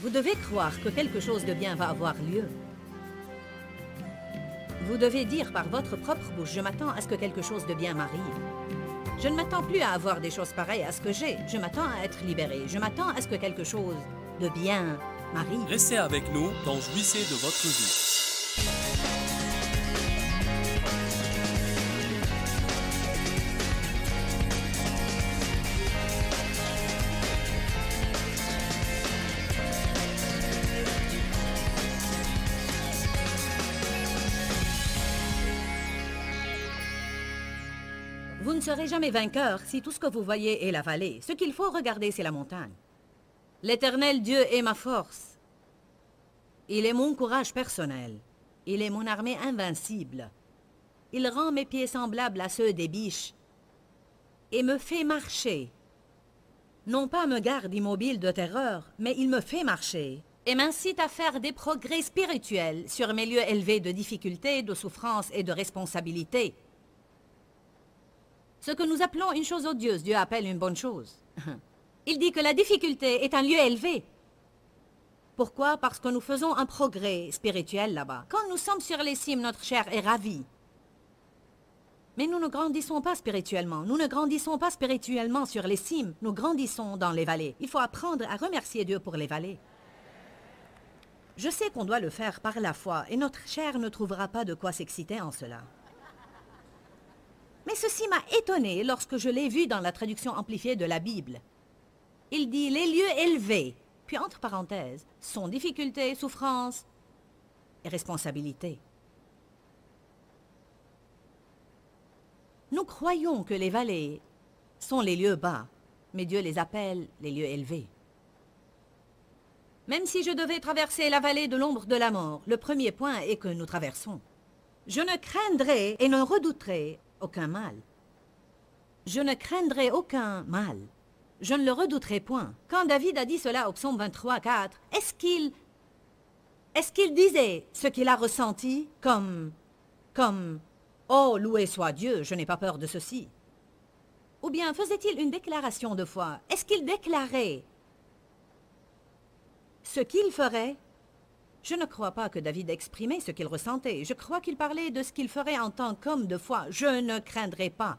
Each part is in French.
Vous devez croire que quelque chose de bien va avoir lieu. Vous devez dire par votre propre bouche, je m'attends à ce que quelque chose de bien m'arrive. Je ne m'attends plus à avoir des choses pareilles à ce que j'ai. Je m'attends à être libéré. Je m'attends à ce que quelque chose de bien m'arrive. Restez avec nous dans Jouissez de votre vie. Vous ne serez jamais vainqueur si tout ce que vous voyez est la vallée. Ce qu'il faut regarder, c'est la montagne. L'Éternel Dieu est ma force. Il est mon courage personnel. Il est mon armée invincible. Il rend mes pieds semblables à ceux des biches et me fait marcher. Non pas me garde immobile de terreur, mais il me fait marcher et m'incite à faire des progrès spirituels sur mes lieux élevés de difficulté, de souffrance et de responsabilité. Ce que nous appelons une chose odieuse, Dieu appelle une bonne chose. Il dit que la difficulté est un lieu élevé. Pourquoi? Parce que nous faisons un progrès spirituel là-bas. Quand nous sommes sur les cimes, notre chair est ravie. Mais nous ne grandissons pas spirituellement. Nous ne grandissons pas spirituellement sur les cimes. Nous grandissons dans les vallées. Il faut apprendre à remercier Dieu pour les vallées. Je sais qu'on doit le faire par la foi, et notre chair ne trouvera pas de quoi s'exciter en cela. Mais ceci m'a étonné lorsque je l'ai vu dans la traduction amplifiée de la Bible. Il dit « les lieux élevés », puis entre parenthèses, sont difficultés, souffrances et responsabilités. Nous croyons que les vallées sont les lieux bas, mais Dieu les appelle les lieux élevés. Même si je devais traverser la vallée de l'ombre de la mort, le premier point est que nous traversons. Je ne craindrai et ne redouterai aucun mal. Je ne craindrai aucun mal. Je ne le redouterai point. Quand David a dit cela au psaume 23, 4, est-ce qu'il disait ce qu'il a ressenti comme « Oh, loué soit Dieu, je n'ai pas peur de ceci » Ou bien faisait-il une déclaration de foi? Est-ce qu'il déclarait ce qu'il ferait? Je ne crois pas que David exprimait ce qu'il ressentait. Je crois qu'il parlait de ce qu'il ferait en tant qu'homme de foi. Je ne craindrai pas.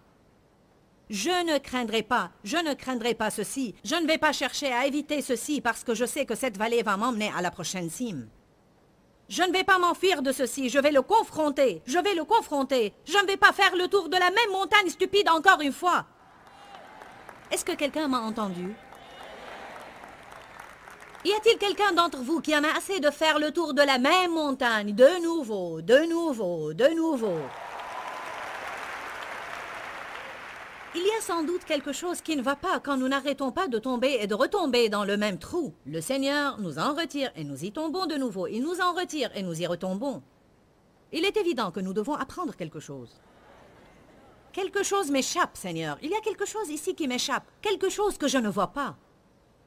Je ne craindrai pas. Je ne craindrai pas ceci. Je ne vais pas chercher à éviter ceci parce que je sais que cette vallée va m'emmener à la prochaine cime. Je ne vais pas m'enfuir de ceci. Je vais le confronter. Je vais le confronter. Je ne vais pas faire le tour de la même montagne stupide encore une fois. Est-ce que quelqu'un m'a entendu? Y a-t-il quelqu'un d'entre vous qui en a assez de faire le tour de la même montagne, de nouveau, de nouveau, de nouveau? Il y a sans doute quelque chose qui ne va pas quand nous n'arrêtons pas de tomber et de retomber dans le même trou. Le Seigneur nous en retire et nous y tombons de nouveau. Il nous en retire et nous y retombons. Il est évident que nous devons apprendre quelque chose. Quelque chose m'échappe, Seigneur. Il y a quelque chose ici qui m'échappe. Quelque chose que je ne vois pas.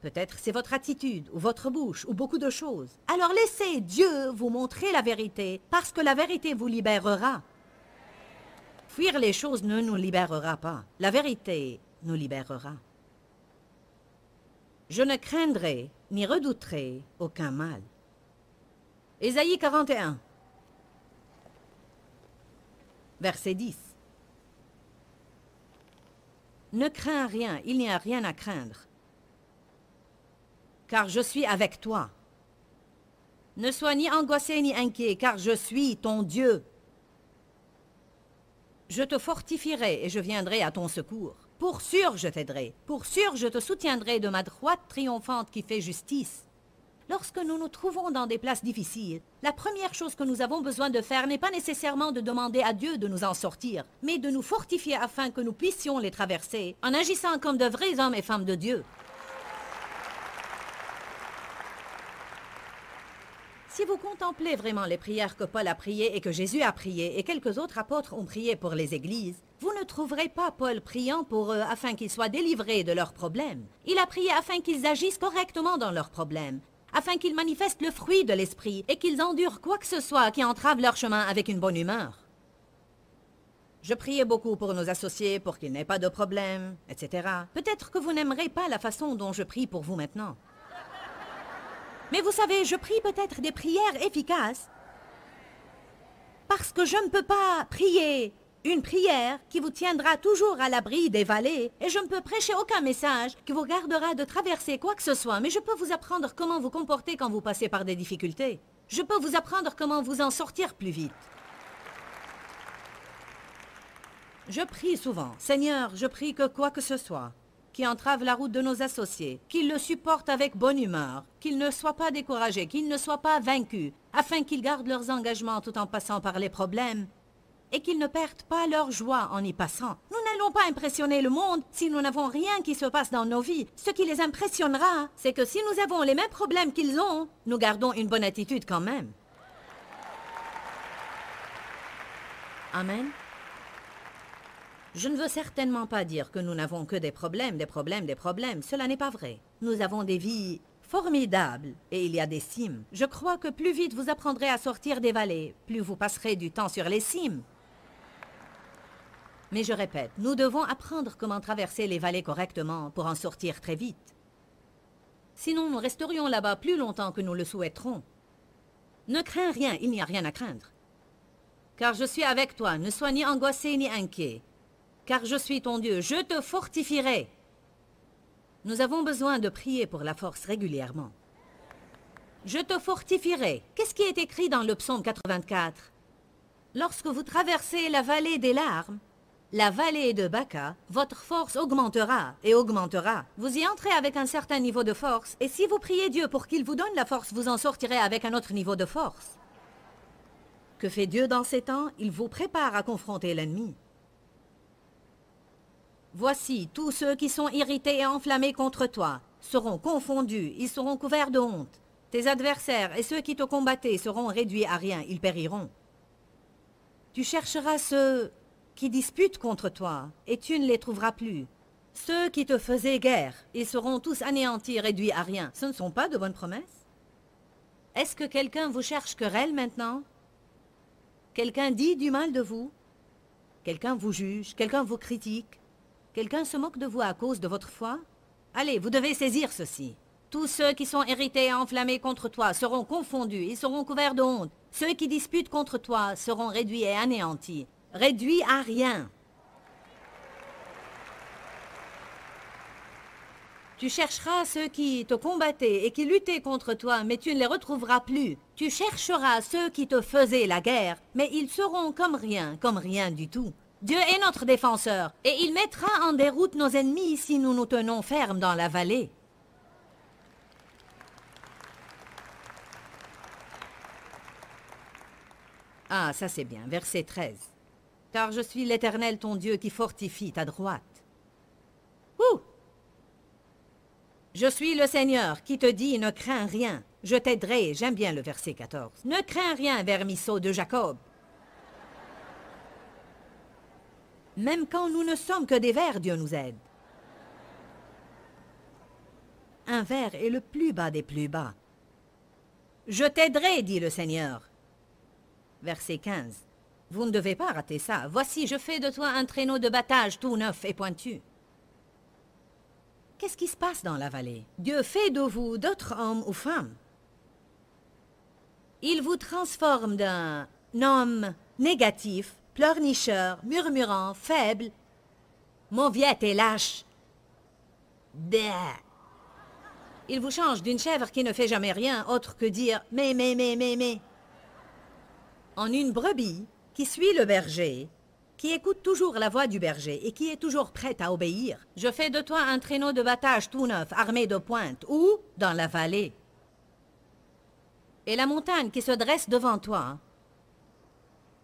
Peut-être c'est votre attitude, ou votre bouche, ou beaucoup de choses. Alors laissez Dieu vous montrer la vérité, parce que la vérité vous libérera. Fuir les choses ne nous libérera pas. La vérité nous libérera. Je ne craindrai ni redouterai aucun mal. Ésaïe 41, verset 10. Ne crains rien, il n'y a rien à craindre. Car je suis avec toi. Ne sois ni angoissé ni inquiet, car je suis ton Dieu. Je te fortifierai et je viendrai à ton secours. Pour sûr, je t'aiderai. Pour sûr, je te soutiendrai de ma droite triomphante qui fait justice. Lorsque nous nous trouvons dans des places difficiles, la première chose que nous avons besoin de faire n'est pas nécessairement de demander à Dieu de nous en sortir, mais de nous fortifier afin que nous puissions les traverser en agissant comme de vrais hommes et femmes de Dieu. Si vous contemplez vraiment les prières que Paul a priées et que Jésus a priées et quelques autres apôtres ont prié pour les églises, vous ne trouverez pas Paul priant pour eux afin qu'ils soient délivrés de leurs problèmes. Il a prié afin qu'ils agissent correctement dans leurs problèmes, afin qu'ils manifestent le fruit de l'esprit et qu'ils endurent quoi que ce soit qui entrave leur chemin avec une bonne humeur. Je priais beaucoup pour nos associés pour qu'ils n'aient pas de problème, etc. Peut-être que vous n'aimerez pas la façon dont je prie pour vous maintenant. Mais vous savez, je prie peut-être des prières efficaces parce que je ne peux pas prier une prière qui vous tiendra toujours à l'abri des vallées et je ne peux prêcher aucun message qui vous gardera de traverser quoi que ce soit. Mais je peux vous apprendre comment vous comporter quand vous passez par des difficultés. Je peux vous apprendre comment vous en sortir plus vite. Je prie souvent. Seigneur, je prie que quoi que ce soit qui entrave la route de nos associés, qu'ils le supportent avec bonne humeur, qu'ils ne soient pas découragés, qu'ils ne soient pas vaincus, afin qu'ils gardent leurs engagements tout en passant par les problèmes, et qu'ils ne perdent pas leur joie en y passant. Nous n'allons pas impressionner le monde si nous n'avons rien qui se passe dans nos vies. Ce qui les impressionnera, c'est que si nous avons les mêmes problèmes qu'ils ont, nous gardons une bonne attitude quand même. Amen. Je ne veux certainement pas dire que nous n'avons que des problèmes, des problèmes, des problèmes. Cela n'est pas vrai. Nous avons des vies formidables et il y a des cimes. Je crois que plus vite vous apprendrez à sortir des vallées, plus vous passerez du temps sur les cimes. Mais je répète, nous devons apprendre comment traverser les vallées correctement pour en sortir très vite. Sinon, nous resterions là-bas plus longtemps que nous le souhaiterons. Ne crains rien, il n'y a rien à craindre. Car je suis avec toi, ne sois ni angoissé ni inquiet. Car je suis ton Dieu, je te fortifierai. Nous avons besoin de prier pour la force régulièrement. Je te fortifierai. Qu'est-ce qui est écrit dans le psaume 84? Lorsque vous traversez la vallée des larmes, la vallée de Baca, votre force augmentera et augmentera. Vous y entrez avec un certain niveau de force, et si vous priez Dieu pour qu'il vous donne la force, vous en sortirez avec un autre niveau de force. Que fait Dieu dans ces temps? Il vous prépare à confronter l'ennemi. Voici, tous ceux qui sont irrités et enflammés contre toi seront confondus, ils seront couverts de honte. Tes adversaires et ceux qui te combattaient seront réduits à rien, ils périront. Tu chercheras ceux qui disputent contre toi, et tu ne les trouveras plus. Ceux qui te faisaient guerre, ils seront tous anéantis, réduits à rien. Ce ne sont pas de bonnes promesses? Est-ce que quelqu'un vous cherche querelle maintenant? Quelqu'un dit du mal de vous? Quelqu'un vous juge? Quelqu'un vous critique? Quelqu'un se moque de vous à cause de votre foi? Allez, vous devez saisir ceci. Tous ceux qui sont irrités et enflammés contre toi seront confondus, ils seront couverts de honte. Ceux qui disputent contre toi seront réduits et anéantis, réduits à rien. Tu chercheras ceux qui te combattaient et qui luttaient contre toi, mais tu ne les retrouveras plus. Tu chercheras ceux qui te faisaient la guerre, mais ils seront comme rien du tout. Dieu est notre défenseur, et il mettra en déroute nos ennemis si nous nous tenons fermes dans la vallée. Ah, ça c'est bien, verset 13. Car je suis l'Éternel ton Dieu qui fortifie ta droite. Ouh! Je suis le Seigneur qui te dit ne crains rien. Je t'aiderai, j'aime bien le verset 14. Ne crains rien, vermisseau de Jacob. Même quand nous ne sommes que des vers, Dieu nous aide. Un vers est le plus bas des plus bas. Je t'aiderai, dit le Seigneur. Verset 15. Vous ne devez pas rater ça. Voici, je fais de toi un traîneau de battage tout neuf et pointu. Qu'est-ce qui se passe dans la vallée? Dieu fait de vous d'autres hommes ou femmes. Il vous transforme d'un homme négatif, pleurnicheur, murmurant, faible, mauviette et lâche. Bleh. Il vous change d'une chèvre qui ne fait jamais rien autre que dire « mais » en une brebis qui suit le berger, qui écoute toujours la voix du berger et qui est toujours prête à obéir. Je fais de toi un traîneau de battage tout neuf, armé de pointes, ou dans la vallée. Et la montagne qui se dresse devant toi.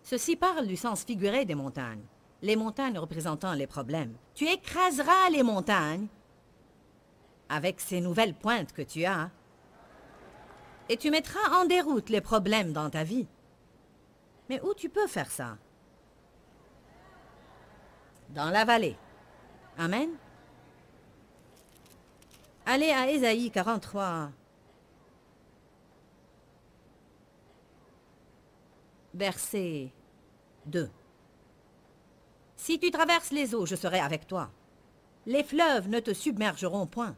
Ceci parle du sens figuré des montagnes. Les montagnes représentant les problèmes. Tu écraseras les montagnes avec ces nouvelles pointes que tu as. Et tu mettras en déroute les problèmes dans ta vie. Mais où tu peux faire ça? Dans la vallée. Amen. Allez à Ésaïe 43. Verset 2. Si tu traverses les eaux, je serai avec toi. Les fleuves ne te submergeront point.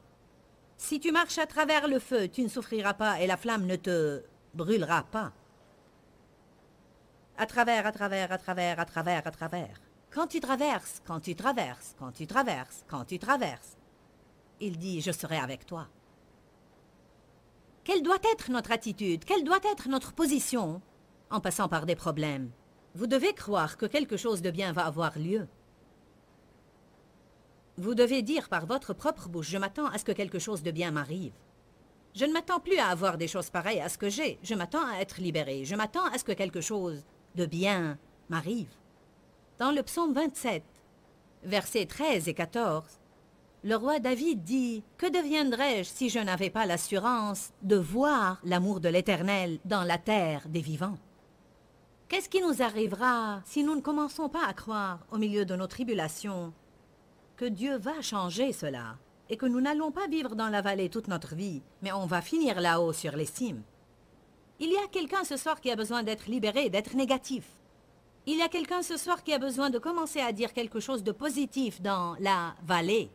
Si tu marches à travers le feu, tu ne souffriras pas et la flamme ne te brûlera pas. À travers, à travers, à travers, à travers, à travers. Quand tu traverses, quand tu traverses, quand tu traverses, quand tu traverses, il dit « Je serai avec toi ». Quelle doit être notre attitude? Quelle doit être notre position en passant par des problèmes? Vous devez croire que quelque chose de bien va avoir lieu. Vous devez dire par votre propre bouche « Je m'attends à ce que quelque chose de bien m'arrive ». Je ne m'attends plus à avoir des choses pareilles à ce que j'ai. Je m'attends à être libéré. Je m'attends à ce que quelque chose de bien m'arrive. Dans le psaume 27, versets 13 et 14, le roi David dit « Que deviendrais-je si je n'avais pas l'assurance de voir l'amour de l'Éternel dans la terre des vivants ?» Qu'est-ce qui nous arrivera si nous ne commençons pas à croire au milieu de nos tribulations que Dieu va changer cela et que nous n'allons pas vivre dans la vallée toute notre vie, mais on va finir là-haut sur les cimes? Il y a quelqu'un ce soir qui a besoin d'être libéré, d'être négatif. Il y a quelqu'un ce soir qui a besoin de commencer à dire quelque chose de positif dans la vallée.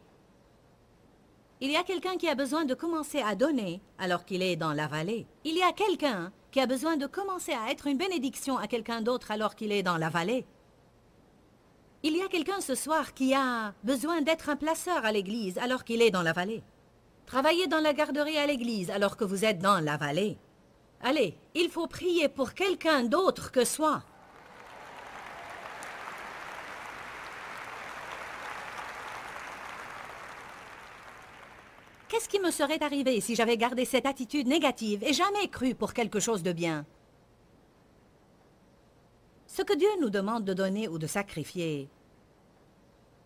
Il y a quelqu'un qui a besoin de commencer à donner alors qu'il est dans la vallée. Il y a quelqu'un qui a besoin de commencer à être une bénédiction à quelqu'un d'autre alors qu'il est dans la vallée. Il y a quelqu'un ce soir qui a besoin d'être un placeur à l'église alors qu'il est dans la vallée. Travaillez dans la garderie à l'église alors que vous êtes dans la vallée. Allez, il faut prier pour quelqu'un d'autre que soi. Qu'est-ce qui me serait arrivé si j'avais gardé cette attitude négative et jamais cru pour quelque chose de bien? Ce que Dieu nous demande de donner ou de sacrifier,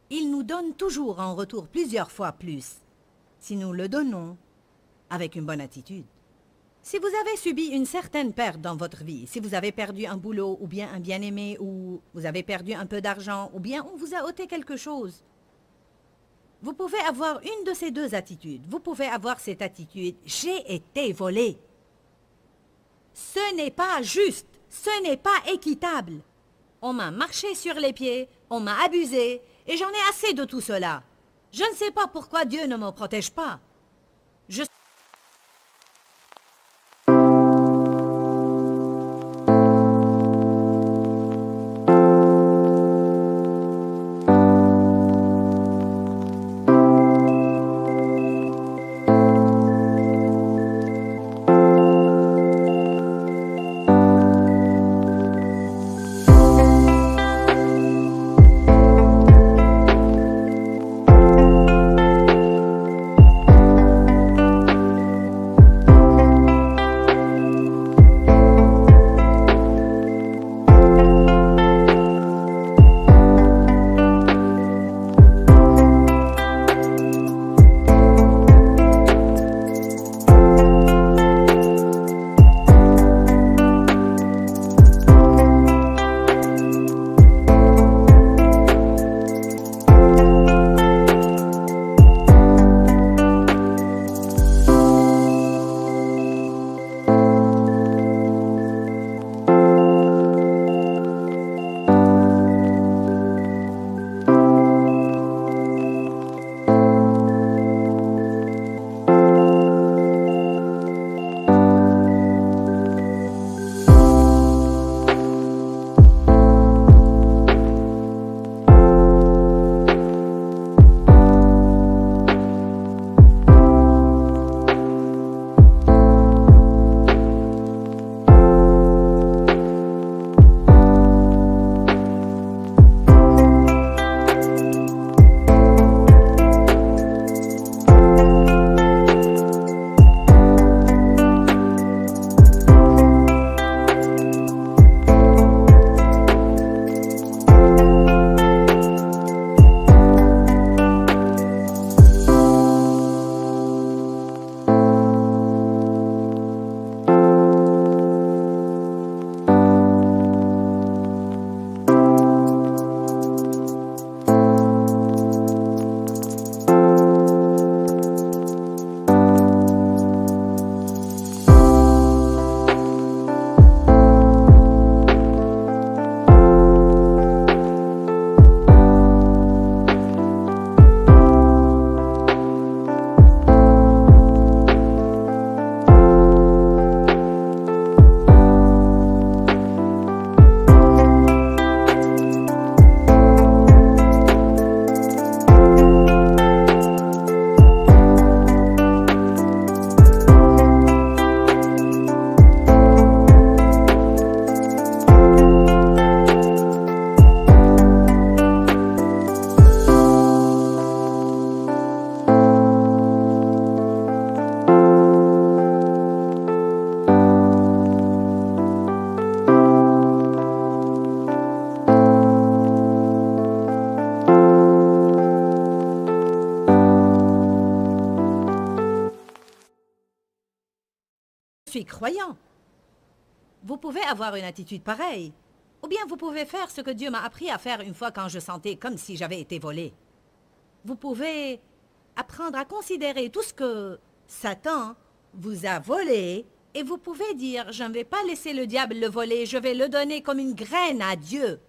il nous donne toujours en retour plusieurs fois plus, si nous le donnons avec une bonne attitude. Si vous avez subi une certaine perte dans votre vie, si vous avez perdu un boulot ou bien un bien-aimé, ou vous avez perdu un peu d'argent, ou bien on vous a ôté quelque chose, vous pouvez avoir une de ces deux attitudes. Vous pouvez avoir cette attitude « J'ai été volé ». Ce n'est pas juste, ce n'est pas équitable. On m'a marché sur les pieds, on m'a abusé, et j'en ai assez de tout cela. Je ne sais pas pourquoi Dieu ne me protège pas. Je suis croyant. Vous pouvez avoir une attitude pareille. Ou bien vous pouvez faire ce que Dieu m'a appris à faire une fois quand je sentais comme si j'avais été volé. Vous pouvez apprendre à considérer tout ce que Satan vous a volé et vous pouvez dire « Je ne vais pas laisser le diable le voler, je vais le donner comme une graine à Dieu. »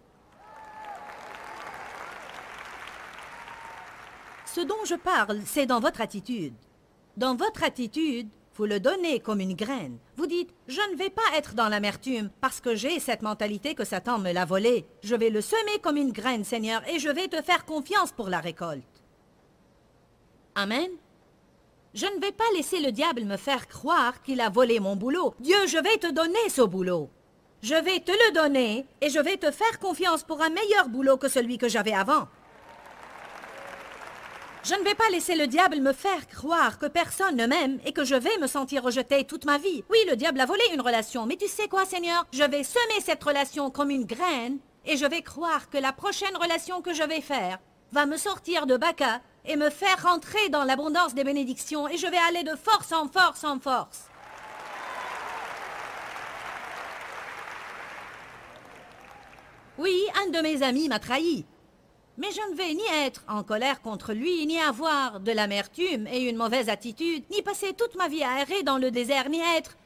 Ce dont je parle, c'est dans votre attitude. Dans votre attitude, vous le donnez comme une graine. Vous dites, je ne vais pas être dans l'amertume parce que j'ai cette mentalité que Satan me l'a volée. Je vais le semer comme une graine, Seigneur, et je vais te faire confiance pour la récolte. Amen. Je ne vais pas laisser le diable me faire croire qu'il a volé mon boulot. Dieu, je vais te donner ce boulot. Je vais te le donner et je vais te faire confiance pour un meilleur boulot que celui que j'avais avant. Je ne vais pas laisser le diable me faire croire que personne ne m'aime et que je vais me sentir rejetée toute ma vie. Oui, le diable a volé une relation, mais tu sais quoi, Seigneur? Je vais semer cette relation comme une graine et je vais croire que la prochaine relation que je vais faire va me sortir de Baca et me faire rentrer dans l'abondance des bénédictions et je vais aller de force en force en force. Oui, un de mes amis m'a trahi. Mais je ne vais ni être en colère contre lui, ni avoir de l'amertume et une mauvaise attitude, ni passer toute ma vie à errer dans le désert, ni être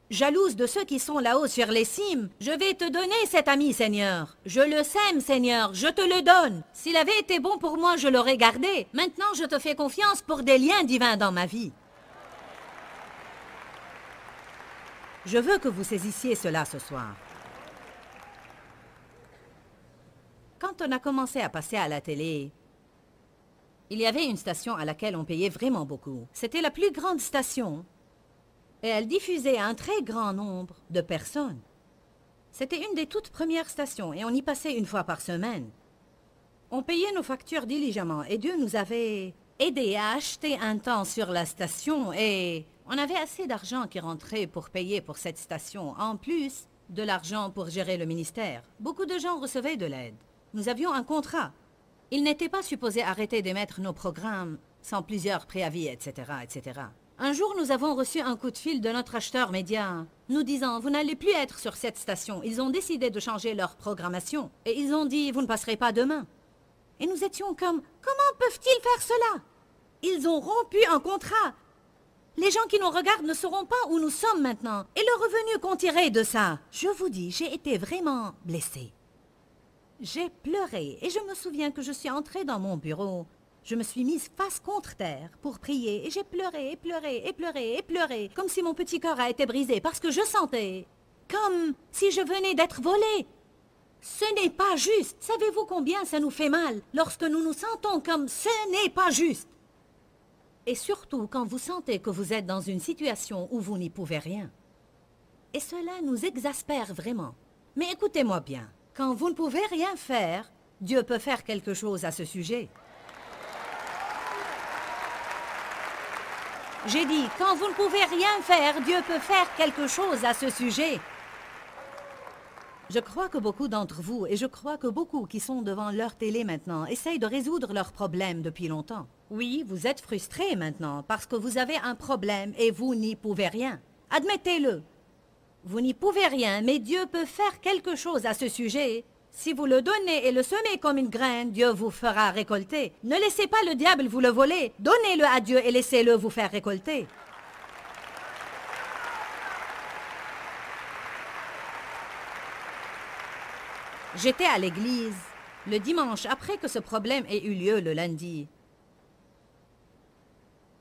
jalouse de ceux qui sont là-haut sur les cimes. Je vais te donner cet ami, Seigneur. Je le sème, Seigneur, je te le donne. S'il avait été bon pour moi, je l'aurais gardé. Maintenant, je te fais confiance pour des liens divins dans ma vie. Je veux que vous saisissiez cela ce soir. Quand on a commencé à passer à la télé, il y avait une station à laquelle on payait vraiment beaucoup. C'était la plus grande station et elle diffusait un très grand nombre de personnes. C'était une des toutes premières stations et on y passait une fois par semaine. On payait nos factures diligemment et Dieu nous avait aidés à acheter un temps sur la station et on avait assez d'argent qui rentrait pour payer pour cette station, en plus de l'argent pour gérer le ministère. Beaucoup de gens recevaient de l'aide. Nous avions un contrat. Ils n'étaient pas supposés arrêter d'émettre nos programmes sans plusieurs préavis, etc., etc. Un jour, nous avons reçu un coup de fil de notre acheteur média nous disant « Vous n'allez plus être sur cette station. » Ils ont décidé de changer leur programmation. Et ils ont dit « Vous ne passerez pas demain. » Et nous étions comme « Comment peuvent-ils faire cela ?» Ils ont rompu un contrat. Les gens qui nous regardent ne sauront pas où nous sommes maintenant. Et le revenu qu'on tirait de ça. Je vous dis, j'ai été vraiment blessée. J'ai pleuré et je me souviens que je suis entrée dans mon bureau. Je me suis mise face contre terre pour prier et j'ai pleuré et pleuré et pleuré et pleuré comme si mon petit cœur a été brisé parce que je sentais comme si je venais d'être volée. Ce n'est pas juste. Savez-vous combien ça nous fait mal lorsque nous nous sentons comme ce n'est pas juste? Et surtout quand vous sentez que vous êtes dans une situation où vous n'y pouvez rien. Et cela nous exaspère vraiment. Mais écoutez-moi bien. Quand vous ne pouvez rien faire, Dieu peut faire quelque chose à ce sujet. J'ai dit, quand vous ne pouvez rien faire, Dieu peut faire quelque chose à ce sujet. Je crois que beaucoup d'entre vous, et je crois que beaucoup qui sont devant leur télé maintenant, essayent de résoudre leurs problèmes depuis longtemps. Oui, vous êtes frustrés maintenant parce que vous avez un problème et vous n'y pouvez rien. Admettez-le. Vous n'y pouvez rien, mais Dieu peut faire quelque chose à ce sujet. Si vous le donnez et le semez comme une graine, Dieu vous fera récolter. Ne laissez pas le diable vous le voler. Donnez-le à Dieu et laissez-le vous faire récolter. J'étais à l'église le dimanche après que ce problème ait eu lieu le lundi.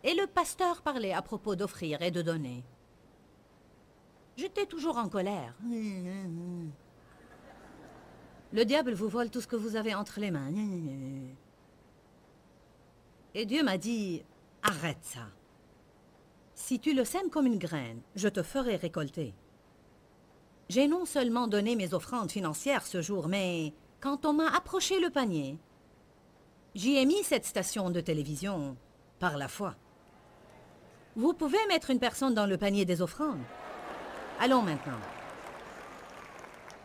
Et le pasteur parlait à propos d'offrir et de donner. J'étais toujours en colère. Le diable vous vole tout ce que vous avez entre les mains. Et Dieu m'a dit, arrête ça. Si tu le sèmes comme une graine, je te ferai récolter. J'ai non seulement donné mes offrandes financières ce jour, mais quand on m'a approché le panier, j'y ai mis cette station de télévision par la foi. Vous pouvez mettre une personne dans le panier des offrandes. Allons maintenant.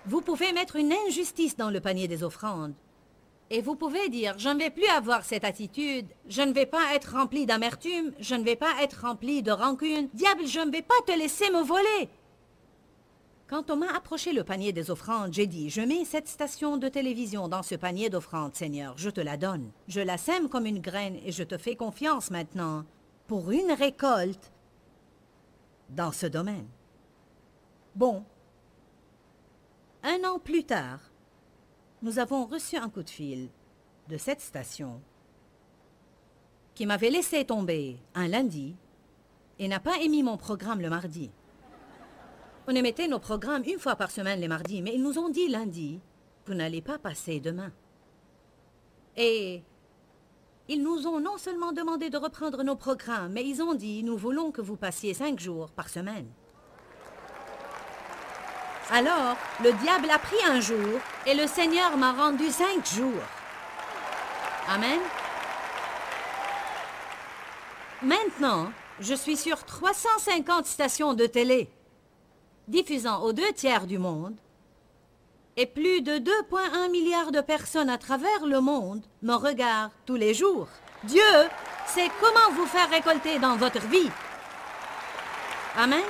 Vous pouvez mettre une injustice dans le panier des offrandes. Et vous pouvez dire, je ne vais plus avoir cette attitude, je ne vais pas être rempli d'amertume, je ne vais pas être rempli de rancune. Diable, je ne vais pas te laisser me voler. Quand on m'a approché le panier des offrandes, j'ai dit, je mets cette station de télévision dans ce panier d'offrandes, Seigneur, je te la donne. Je la sème comme une graine et je te fais confiance maintenant pour une récolte dans ce domaine. Bon, 1 an plus tard, nous avons reçu un coup de fil de cette station qui m'avait laissé tomber un lundi et n'a pas émis mon programme le mardi. On émettait nos programmes 1 fois par semaine les mardis, mais ils nous ont dit lundi, vous n'allez pas passer demain. Et ils nous ont non seulement demandé de reprendre nos programmes, mais ils ont dit, nous voulons que vous passiez 5 jours par semaine. Alors, le diable a pris un jour et le Seigneur m'a rendu 5 jours. Amen. Maintenant, je suis sur 350 stations de télé, diffusant aux 2 tiers du monde, et plus de 2,1 milliards de personnes à travers le monde me regardent tous les jours. Dieu sait comment vous faire récolter dans votre vie. Amen.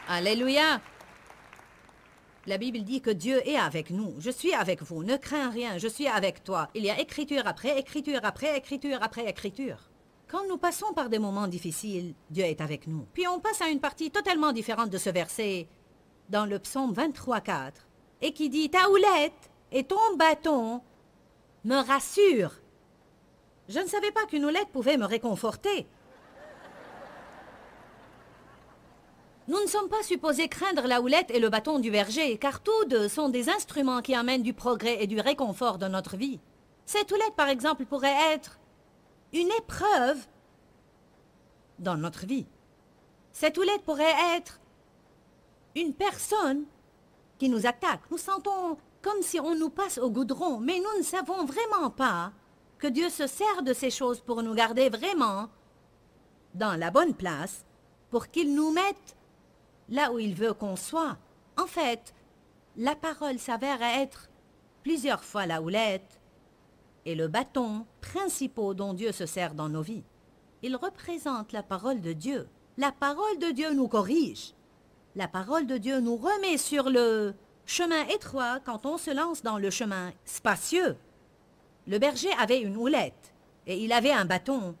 Alléluia. La Bible dit que Dieu est avec nous. Je suis avec vous. Ne crains rien. Je suis avec toi. Il y a écriture après écriture après écriture après écriture. Quand nous passons par des moments difficiles, Dieu est avec nous. Puis on passe à une partie totalement différente de ce verset dans le psaume 23,4 et qui dit « Ta houlette et ton bâton me rassurent. » Je ne savais pas qu'une houlette pouvait me réconforter. Nous ne sommes pas supposés craindre la houlette et le bâton du berger, car tous deux sont des instruments qui amènent du progrès et du réconfort dans notre vie. Cette houlette, par exemple, pourrait être une épreuve dans notre vie. Cette houlette pourrait être une personne qui nous attaque. Nous sentons comme si on nous passe au goudron, mais nous ne savons vraiment pas que Dieu se sert de ces choses pour nous garder vraiment dans la bonne place, pour qu'il nous mette là où il veut qu'on soit. En fait, la parole s'avère être plusieurs fois la houlette et le bâton principaux dont Dieu se sert dans nos vies. Il représente la parole de Dieu. La parole de Dieu nous corrige. La parole de Dieu nous remet sur le chemin étroit quand on se lance dans le chemin spacieux. Le berger avait une houlette et il avait un bâton,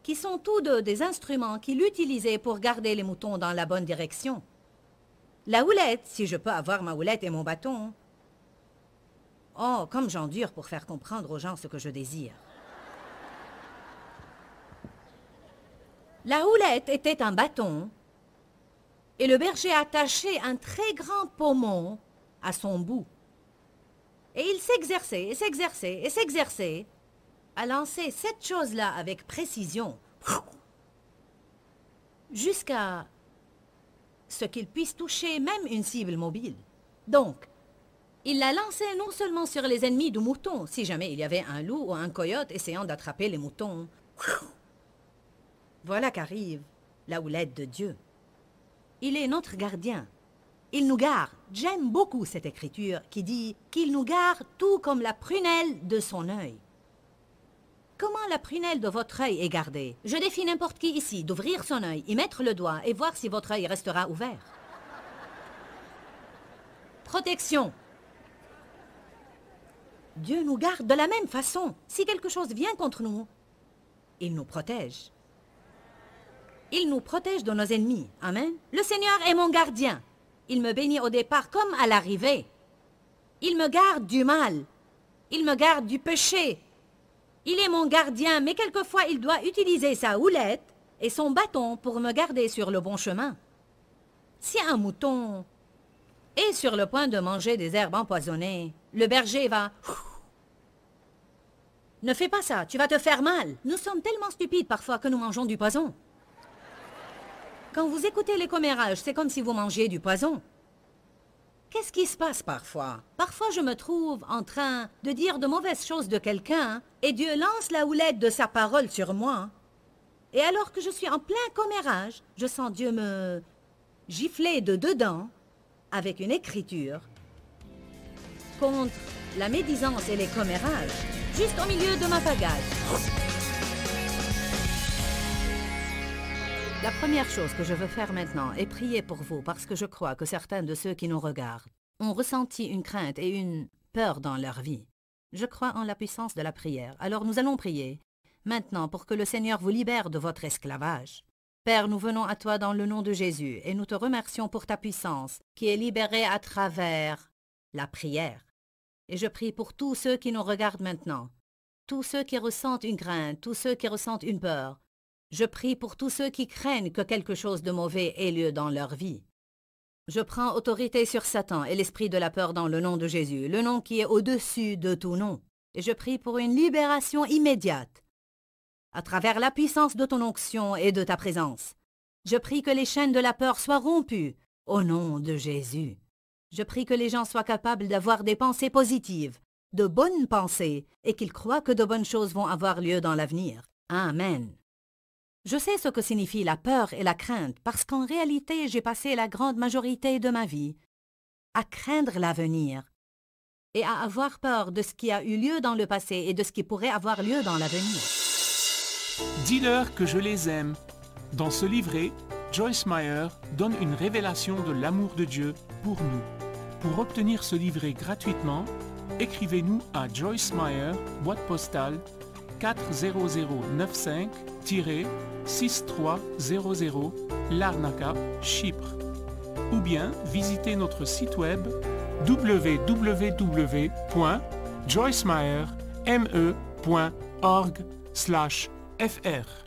qui sont tous deux des instruments qu'il utilisait pour garder les moutons dans la bonne direction. La houlette, si je peux avoir ma houlette et mon bâton, oh, comme j'endure pour faire comprendre aux gens ce que je désire. La houlette était un bâton, et le berger attachait un très grand pommeau à son bout. Et il s'exerçait, et s'exerçait, et s'exerçait à lancer cette chose-là avec précision, jusqu'à ce qu'il puisse toucher même une cible mobile. Donc, il la lançait non seulement sur les ennemis du mouton, si jamais il y avait un loup ou un coyote essayant d'attraper les moutons. Voilà qu'arrive la houlette de Dieu. Il est notre gardien. Il nous garde. J'aime beaucoup cette écriture qui dit qu'il nous garde tout comme la prunelle de son œil. Comment la prunelle de votre œil est gardée? Je défie n'importe qui ici d'ouvrir son œil, y mettre le doigt et voir si votre œil restera ouvert. Protection. Dieu nous garde de la même façon. Si quelque chose vient contre nous, il nous protège. Il nous protège de nos ennemis. Amen. Le Seigneur est mon gardien. Il me bénit au départ comme à l'arrivée. Il me garde du mal. Il me garde du péché. Il est mon gardien, mais quelquefois il doit utiliser sa houlette et son bâton pour me garder sur le bon chemin. Si un mouton est sur le point de manger des herbes empoisonnées, le berger va... Ne fais pas ça, tu vas te faire mal. Nous sommes tellement stupides parfois que nous mangeons du poison. Quand vous écoutez les commérages, c'est comme si vous mangiez du poison. Qu'est-ce qui se passe parfois? Parfois, je me trouve en train de dire de mauvaises choses de quelqu'un et Dieu lance la houlette de sa parole sur moi. Et alors que je suis en plein commérage, je sens Dieu me gifler de dedans avec une écriture contre la médisance et les commérages, juste au milieu de ma pagaille. La première chose que je veux faire maintenant est prier pour vous parce que je crois que certains de ceux qui nous regardent ont ressenti une crainte et une peur dans leur vie. Je crois en la puissance de la prière. Alors nous allons prier maintenant pour que le Seigneur vous libère de votre esclavage. Père, nous venons à toi dans le nom de Jésus et nous te remercions pour ta puissance qui est libérée à travers la prière. Et je prie pour tous ceux qui nous regardent maintenant, tous ceux qui ressentent une crainte, tous ceux qui ressentent une peur. Je prie pour tous ceux qui craignent que quelque chose de mauvais ait lieu dans leur vie. Je prends autorité sur Satan et l'esprit de la peur dans le nom de Jésus, le nom qui est au-dessus de tout nom. Et je prie pour une libération immédiate à travers la puissance de ton onction et de ta présence. Je prie que les chaînes de la peur soient rompues au nom de Jésus. Je prie que les gens soient capables d'avoir des pensées positives, de bonnes pensées, et qu'ils croient que de bonnes choses vont avoir lieu dans l'avenir. Amen. Je sais ce que signifie la peur et la crainte parce qu'en réalité, j'ai passé la grande majorité de ma vie à craindre l'avenir et à avoir peur de ce qui a eu lieu dans le passé et de ce qui pourrait avoir lieu dans l'avenir. Dis-leur que je les aime. Dans ce livret, Joyce Meyer donne une révélation de l'amour de Dieu pour nous. Pour obtenir ce livret gratuitement, écrivez-nous à Joyce Meyer, boîte postale 40095-6300 Larnaca, Chypre. Ou bien visitez notre site web www.joycemeyer.org/fr.